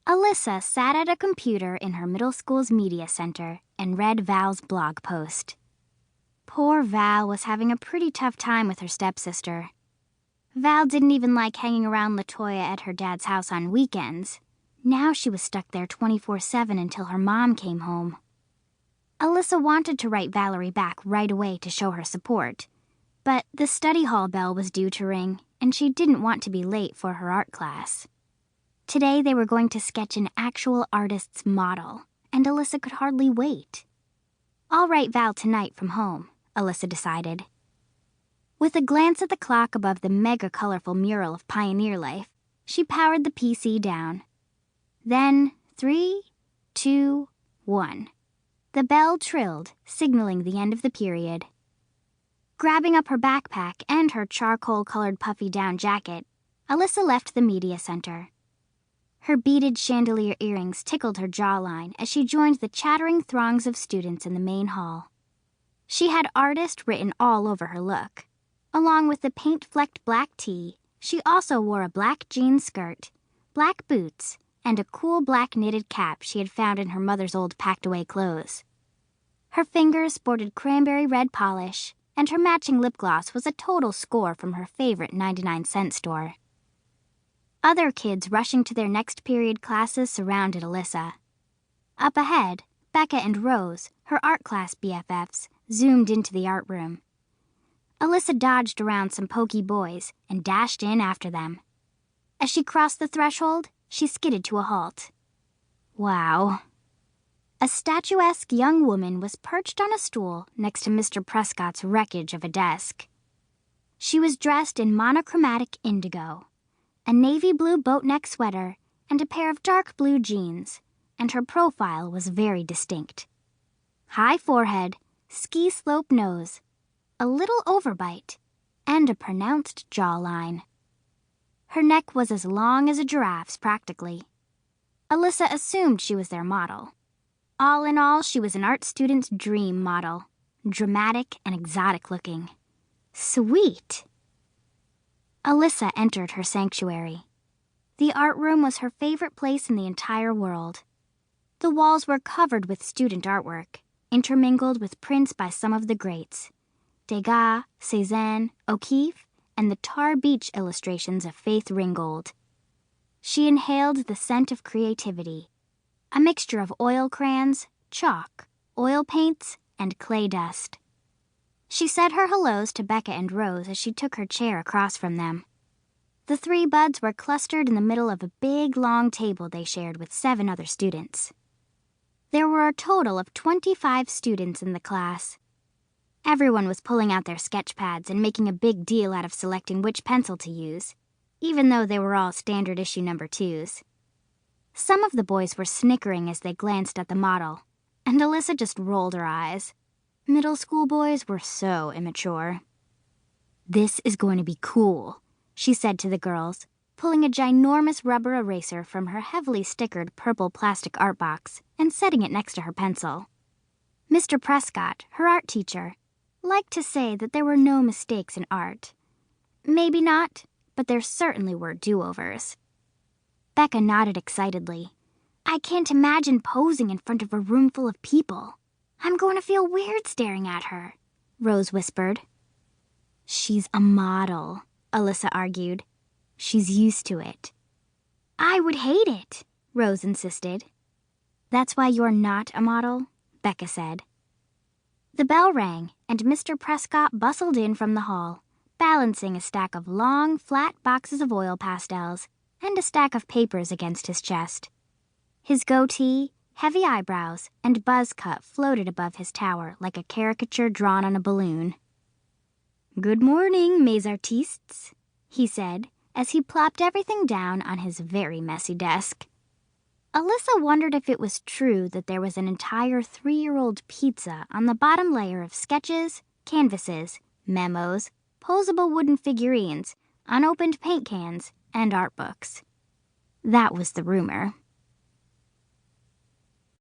Alyssa sat at a computer in her middle school's media center and read Val's blog post. Poor Val was having a pretty tough time with her stepsister. Val didn't even like hanging around LaToya at her dad's house on weekends. Now she was stuck there 24/7 until her mom came home. Alyssa wanted to write Valerie back right away to show her support, but the study hall bell was due to ring, and she didn't want to be late for her art class. Today they were going to sketch an actual artist's model, and Alyssa could hardly wait. I'll write Val tonight from home, Alyssa decided. With a glance at the clock above the mega-colorful mural of pioneer life, she powered the PC down. Then, 3, 2, 1. The bell trilled, signaling the end of the period. Grabbing up her backpack and her charcoal-colored puffy down jacket, Alyssa left the media center. Her beaded chandelier earrings tickled her jawline as she joined the chattering throngs of students in the main hall. She had artist written all over her look. Along with the paint-flecked black tee, she also wore a black jean skirt, black boots, and a cool black knitted cap she had found in her mother's old packed-away clothes. Her fingers sported cranberry red polish, and her matching lip gloss was a total score from her favorite 99-cent store. Other kids rushing to their next period classes surrounded Alyssa. Up ahead, Becca and Rose, her art class BFFs, zoomed into the art room. Alyssa dodged around some pokey boys and dashed in after them. As she crossed the threshold, she skidded to a halt. Wow. A statuesque young woman was perched on a stool next to Mr. Prescott's wreckage of a desk. She was dressed in monochromatic indigo, a navy blue boat neck sweater, and a pair of dark blue jeans, and her profile was very distinct. High forehead, ski slope nose, a little overbite, and a pronounced jawline. Her neck was as long as a giraffe's practically. Alyssa assumed she was their model. All in all, she was an art student's dream model, dramatic and exotic looking. Sweet! Alyssa entered her sanctuary. The art room was her favorite place in the entire world. The walls were covered with student artwork, intermingled with prints by some of the greats. Degas, Cézanne, O'Keeffe, and the Tar Beach illustrations of Faith Ringgold. She inhaled the scent of creativity, a mixture of oil crayons, chalk, oil paints, and clay dust. She said her hellos to Becca and Rose as she took her chair across from them. The three buds were clustered in the middle of a big, long table they shared with 7 other students. There were a total of 25 students in the class. Everyone was pulling out their sketch pads and making a big deal out of selecting which pencil to use, even though they were all standard issue number 2s. Some of the boys were snickering as they glanced at the model, and Alyssa just rolled her eyes. Middle school boys were so immature. "This is going to be cool," she said to the girls, pulling a ginormous rubber eraser from her heavily stickered purple plastic art box and setting it next to her pencil. Mr. Prescott, her art teacher, liked to say that there were no mistakes in art. Maybe not, but there certainly were do-overs. Becca nodded excitedly. "I can't imagine posing in front of a room full of people. I'm going to feel weird staring at her," Rose whispered. "She's a model," Alyssa argued. "She's used to it." "I would hate it," Rose insisted. "That's why you're not a model," Becca said. The bell rang, and Mr. Prescott bustled in from the hall, balancing a stack of long, flat boxes of oil pastels and a stack of papers against his chest. His goatee, heavy eyebrows, and buzz cut floated above his tower like a caricature drawn on a balloon. "Good morning, mes artistes," he said, as he plopped everything down on his very messy desk. Alyssa wondered if it was true that there was an entire 3-year-old pizza on the bottom layer of sketches, canvases, memos, posable wooden figurines, unopened paint cans, and art books. That was the rumor.